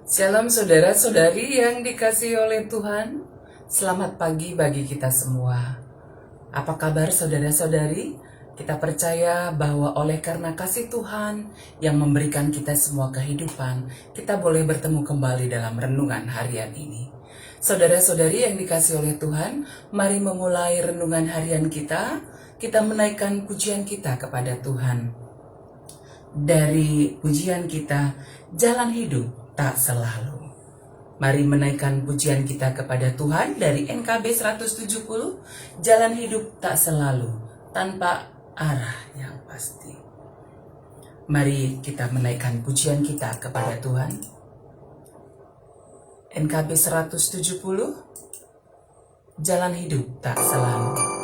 Shalom saudara-saudari yang dikasihi oleh Tuhan. Selamat pagi bagi kita semua. Apa kabar saudara-saudari? Kita percaya bahwa oleh karena kasih Tuhan yang memberikan kita semua kehidupan, kita boleh bertemu kembali dalam renungan harian ini. Saudara-saudari yang dikasihi oleh Tuhan, mari memulai renungan harian kita. Kita menaikkan pujian kita kepada Tuhan. Dari pujian kita, jalan hidup tak selalu. Mari menaikkan pujian kita kepada Tuhan dari NKB 170, jalan hidup tak selalu, tanpa arah yang pasti. Mari kita menaikkan pujian kita kepada Tuhan. NKB 170, jalan hidup tak selalu.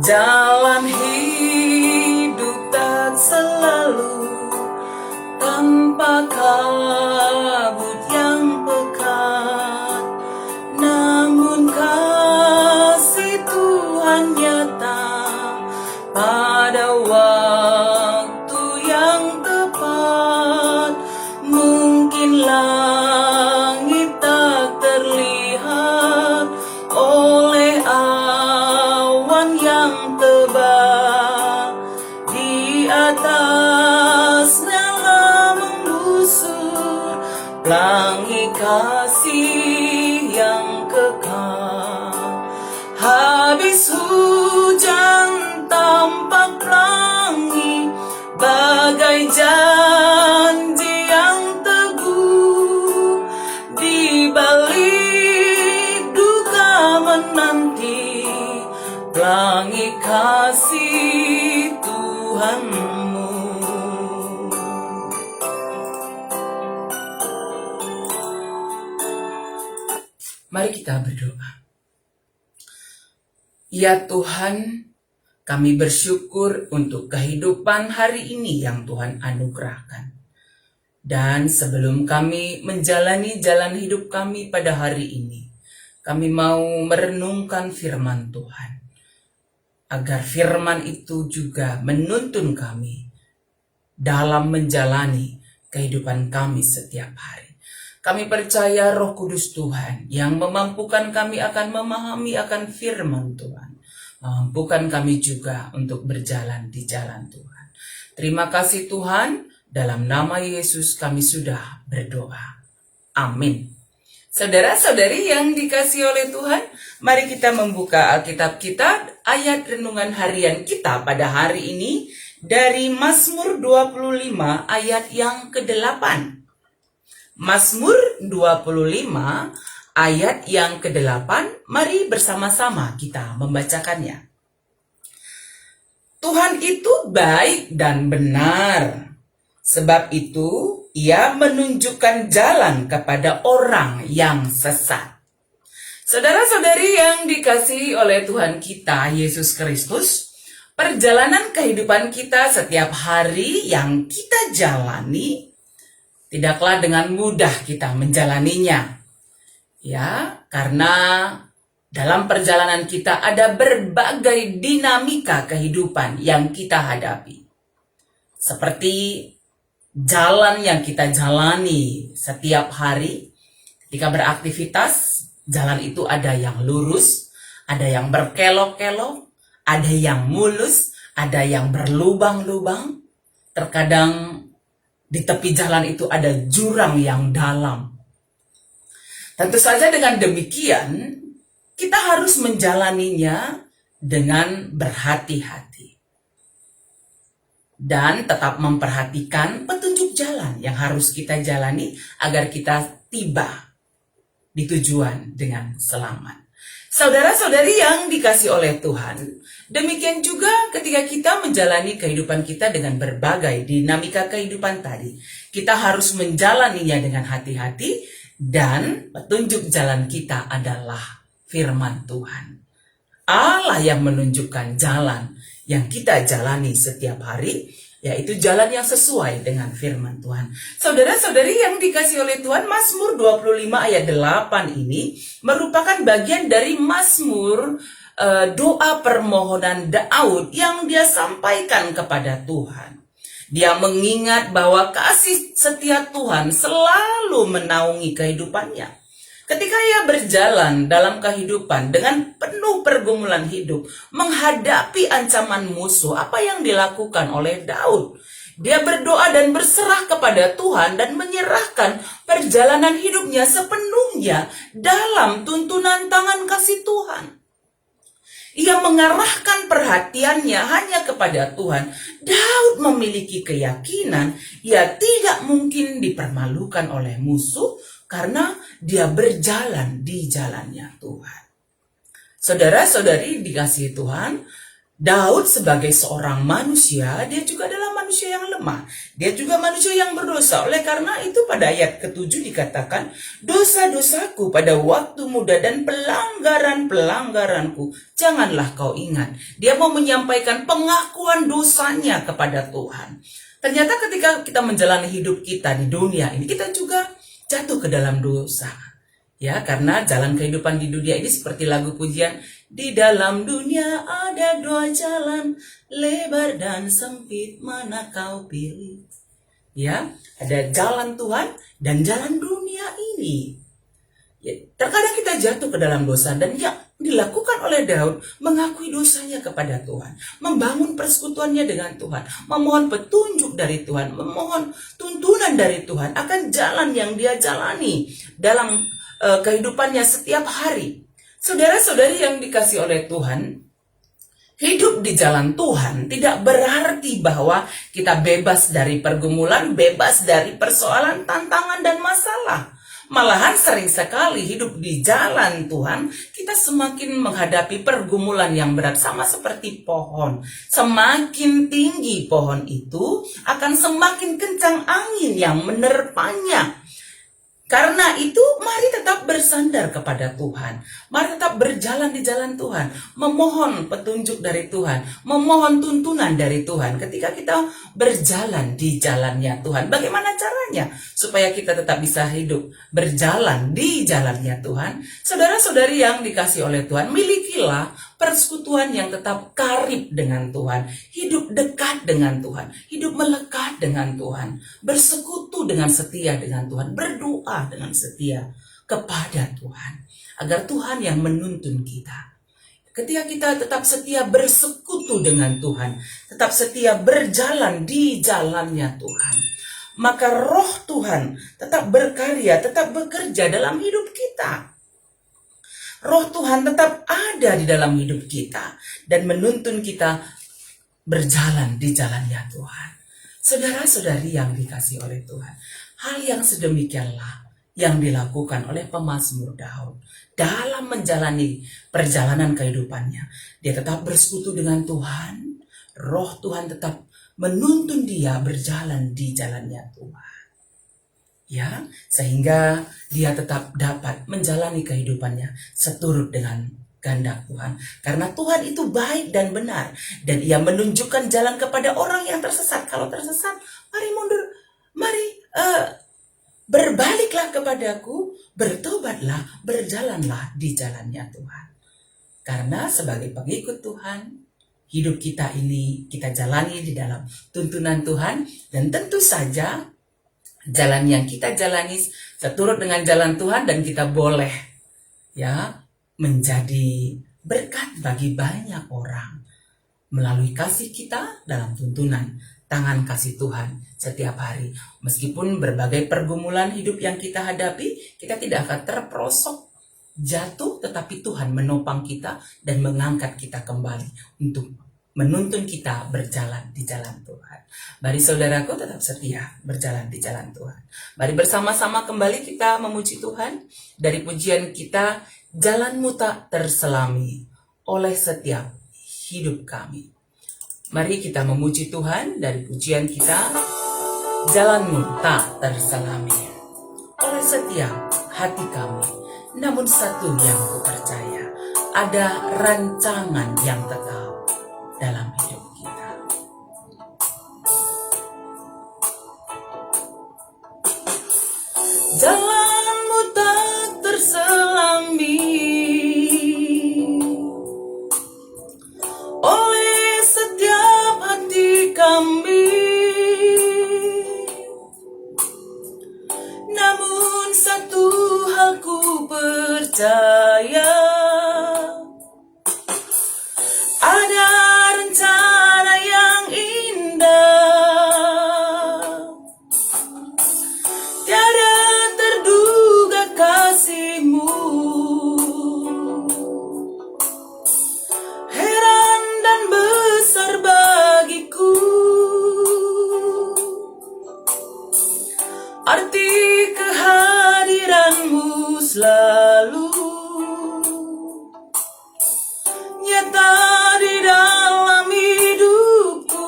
Jalan hidup tak selalu tanpa kabut yang pekat, namun kasih Tuhan nyata pada waktu yang tepat. Mungkin langit tak terlihat oleh yang tebal, di atasnya membusur pelangi kasih yang kekal. Habis hujan tampak pelangi, bagai janji yang teguh, di balik duka menanti pelangi kasih Tuhanmu. Mari kita berdoa. Ya Tuhan, kami bersyukur untuk kehidupan hari ini yang Tuhan anugerahkan. Dan sebelum kami menjalani jalan hidup kami pada hari ini, kami mau merenungkan firman Tuhan, agar firman itu juga menuntun kami dalam menjalani kehidupan kami setiap hari. Kami percaya Roh Kudus Tuhan yang memampukan kami akan memahami akan firman Tuhan, memampukan kami juga untuk berjalan di jalan Tuhan. Terima kasih Tuhan, dalam nama Yesus kami sudah berdoa. Amin. Saudara-saudari yang dikasihi oleh Tuhan, mari kita membuka Alkitab kita, ayat renungan harian kita pada hari ini dari Mazmur 25 ayat yang ke-8. Mazmur 25 ayat yang ke-8, mari bersama-sama kita membacakannya. Tuhan itu baik dan benar, sebab itu Ia menunjukkan jalan kepada orang yang sesat. Saudara-saudari yang dikasihi oleh Tuhan kita Yesus Kristus, perjalanan kehidupan kita setiap hari yang kita jalani tidaklah dengan mudah kita menjalaninya. Ya, karena dalam perjalanan kita ada berbagai dinamika kehidupan yang kita hadapi. Seperti jalan yang kita jalani setiap hari, ketika beraktivitas, jalan itu ada yang lurus, ada yang berkelok-kelok, ada yang mulus, ada yang berlubang-lubang. Terkadang di tepi jalan itu ada jurang yang dalam. Tentu saja dengan demikian, kita harus menjalaninya dengan berhati-hati. Dan tetap memperhatikan petunjuk jalan yang harus kita jalani agar kita tiba di tujuan dengan selamat. Saudara-saudari yang dikasihi oleh Tuhan, demikian juga ketika kita menjalani kehidupan kita dengan berbagai dinamika kehidupan tadi, kita harus menjalaninya dengan hati-hati dan petunjuk jalan kita adalah firman Tuhan. Allah yang menunjukkan jalan yang kita jalani setiap hari yaitu jalan yang sesuai dengan firman Tuhan. Saudara-saudari yang dikasih oleh Tuhan, Mazmur 25 ayat 8 ini merupakan bagian dari Mazmur doa permohonan Daud yang dia sampaikan kepada Tuhan. Dia mengingat bahwa kasih setia Tuhan selalu menaungi kehidupannya. Ketika ia berjalan dalam kehidupan dengan penuh pergumulan hidup, menghadapi ancaman musuh, apa yang dilakukan oleh Daud? Dia berdoa dan berserah kepada Tuhan dan menyerahkan perjalanan hidupnya sepenuhnya dalam tuntunan tangan kasih Tuhan. Ia mengarahkan perhatiannya hanya kepada Tuhan. Daud memiliki keyakinan ia tidak mungkin dipermalukan oleh musuh karena dia berjalan di jalannya Tuhan. Saudara-saudari dikasihi Tuhan, Daud sebagai seorang manusia, dia juga adalah manusia yang lemah. Dia juga manusia yang berdosa. Oleh karena itu pada ayat ke-7 dikatakan, dosa-dosaku pada waktu muda dan pelanggaran-pelanggaranku, janganlah kau ingat. Dia mau menyampaikan pengakuan dosanya kepada Tuhan. Ternyata ketika kita menjalani hidup kita di dunia ini, kita juga jatuh ke dalam dosa. Ya, karena jalan kehidupan di dunia ini seperti lagu pujian, di dalam dunia ada dua jalan, lebar dan sempit, mana kau pilih. Ya, ada jalan Tuhan dan jalan dunia ini. Ya, terkadang kita jatuh ke dalam dosa dan yang dilakukan oleh Daud mengakui dosanya kepada Tuhan, membangun persekutuannya dengan Tuhan, memohon petunjuk dari Tuhan, memohon tuntunan dari Tuhan akan jalan yang dia jalani dalam kehidupannya setiap hari. Saudara-saudari yang dikasih oleh Tuhan, hidup di jalan Tuhan tidak berarti bahwa kita bebas dari pergumulan, bebas dari persoalan, tantangan, dan masalah. Malahan sering sekali hidup di jalan Tuhan, kita semakin menghadapi pergumulan yang berat, sama seperti pohon. Semakin tinggi pohon itu, akan semakin kencang angin yang menerpanya. Karena itu, mari tetap bersandar kepada Tuhan. Mari tetap berjalan di jalan Tuhan. Memohon petunjuk dari Tuhan. Memohon tuntunan dari Tuhan. Ketika kita berjalan di jalannya Tuhan. Bagaimana caranya? Supaya kita tetap bisa hidup berjalan di jalannya Tuhan. Saudara-saudari yang dikasih oleh Tuhan, milikilah persekutuan yang tetap karib dengan Tuhan. Hidup dekat dengan Tuhan. Hidup melekat dengan Tuhan. Bersekutu dengan setia dengan Tuhan. Berdoa dengan setia kepada Tuhan, agar Tuhan yang menuntun kita. Ketika kita tetap setia bersekutu dengan Tuhan, tetap setia berjalan di jalannya Tuhan, maka roh Tuhan tetap berkarya, tetap bekerja dalam hidup kita. Roh Tuhan tetap ada di dalam hidup kita dan menuntun kita berjalan di jalannya Tuhan. Saudara-saudari yang dikasih oleh Tuhan, hal yang sedemikianlah yang dilakukan oleh pemazmur Daud dalam menjalani perjalanan kehidupannya. Dia tetap bersekutu dengan Tuhan, roh Tuhan tetap menuntun dia berjalan di jalannya Tuhan. Ya, sehingga dia tetap dapat menjalani kehidupannya seturut dengan kehendak Tuhan. Karena Tuhan itu baik dan benar, dan ia menunjukkan jalan kepada orang yang tersesat. Kalau tersesat, mari mundur, mari berbaliklah kepadaku, bertobatlah, berjalanlah di jalannya Tuhan. Karena sebagai pengikut Tuhan, hidup kita ini kita jalani di dalam tuntunan Tuhan, dan tentu saja jalan yang kita jalani seturut dengan jalan Tuhan, dan kita boleh ya menjadi berkat bagi banyak orang melalui kasih kita dalam tuntunan tangan kasih Tuhan setiap hari. Meskipun berbagai pergumulan hidup yang kita hadapi, kita tidak akan terperosok jatuh, tetapi Tuhan menopang kita dan mengangkat kita kembali untuk menuntun kita berjalan di jalan Tuhan. Mari saudaraku tetap setia berjalan di jalan Tuhan. Mari bersama-sama kembali kita memuji Tuhan dari pujian kita, jalanmu tak terselami oleh setiap hidup kami. Mari kita memuji Tuhan dari pujian kita, jalanmu tak terselami oleh setiap hati kami. Namun satu yang ku percaya, ada rancangan yang tetap dalam hidup kita. Jalanmu tak terselami oleh setiap hati kami. Namun satu hal ku percaya, ada rencana yang indah, tiada terduga kasih-Mu. Heran dan besar bagiku arti kehadiran-Mu selalu nyata di dalam hidupku.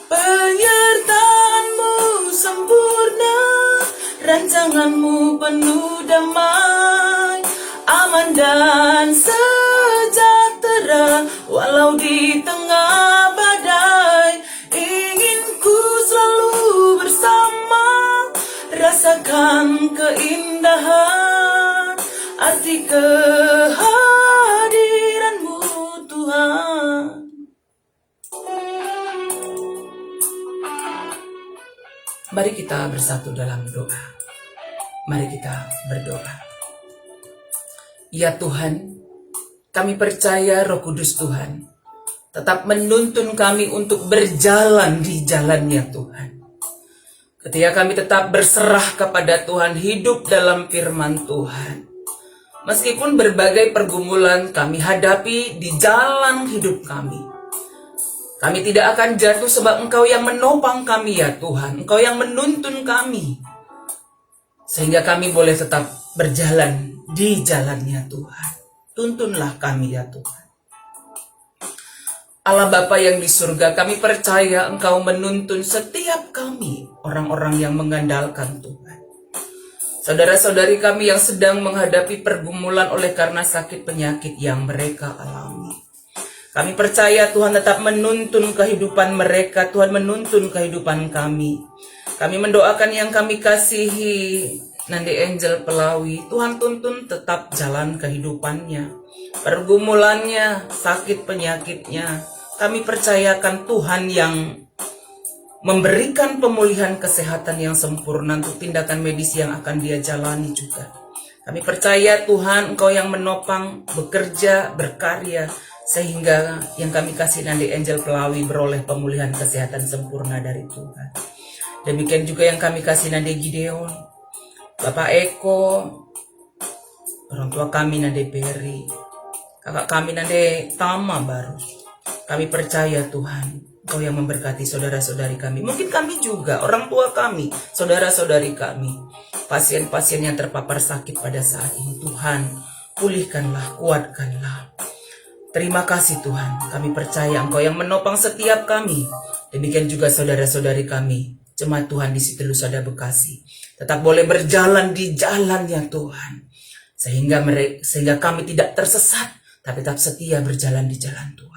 Penyertaan-Mu sempurna, rancangan-Mu penuh damai, aman dan sejahtera walau di tengah badai. Ingin ku selalu bersama, rasakan keindahan arti kehadiran-Mu Tuhan. Mari kita bersatu dalam doa. Mari kita berdoa. Ya Tuhan, kami percaya Roh Kudus Tuhan tetap menuntun kami untuk berjalan di jalan-Nya Tuhan. Ketika kami tetap berserah kepada Tuhan, hidup dalam firman Tuhan. Meskipun berbagai pergumulan kami hadapi di jalan hidup kami, kami tidak akan jatuh sebab Engkau yang menopang kami ya Tuhan. Engkau yang menuntun kami, sehingga kami boleh tetap berjalan di jalan-Nya Tuhan. Tuntunlah kami ya Tuhan. Allah Bapa yang di surga, kami percaya Engkau menuntun setiap kami, orang-orang yang mengandalkan Tuhan. Saudara-saudari kami yang sedang menghadapi pergumulan oleh karena sakit penyakit yang mereka alami. Kami percaya Tuhan tetap menuntun kehidupan mereka, Tuhan menuntun kehidupan kami. Kami mendoakan yang kami kasihi, Nandi Angel Pelawi, Tuhan tuntun tetap jalan kehidupannya, pergumulannya, sakit penyakitnya. Kami percayakan Tuhan yang memberikan pemulihan kesehatan yang sempurna untuk tindakan medis yang akan dia jalani juga. Kami percaya Tuhan Engkau yang menopang, bekerja, berkarya, sehingga yang kami kasih Nandi Angel Pelawi beroleh pemulihan kesehatan sempurna dari Tuhan. Demikian juga yang kami kasih Nandi Gideon, Bapak Eko, orang tua kami Nandi Peri, kakak kami Nandi Tama Baru. Kami percaya Tuhan Engkau yang memberkati saudara-saudari kami. Mungkin kami juga, orang tua kami, saudara-saudari kami, pasien-pasien yang terpapar sakit pada saat ini. Tuhan, pulihkanlah, kuatkanlah. Terima kasih Tuhan, kami percaya Engkau yang menopang setiap kami. Demikian juga saudara-saudari kami, jemaat Tuhan di Siti Lusada Bekasi, tetap boleh berjalan di jalan-Nya Tuhan. Sehingga kami tidak tersesat, tapi tetap setia berjalan di jalan Tuhan.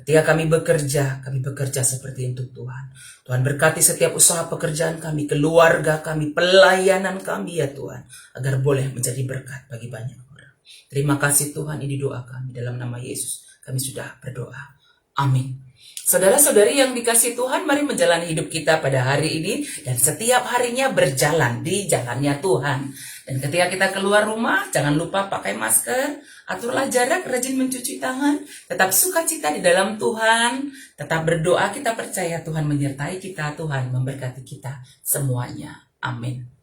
Ketika kami bekerja seperti untuk Tuhan. Tuhan berkati setiap usaha pekerjaan kami, keluarga kami, pelayanan kami ya Tuhan, agar boleh menjadi berkat bagi banyak orang. Terima kasih Tuhan, ini doa kami dalam nama Yesus. Kami sudah berdoa. Amin. Saudara-saudari yang dikasihi Tuhan, mari menjalani hidup kita pada hari ini dan setiap harinya berjalan di jalannya Tuhan. Dan ketika kita keluar rumah, jangan lupa pakai masker, aturlah jarak, rajin mencuci tangan, tetap sukacita di dalam Tuhan, tetap berdoa, kita percaya Tuhan menyertai kita, Tuhan memberkati kita semuanya. Amin.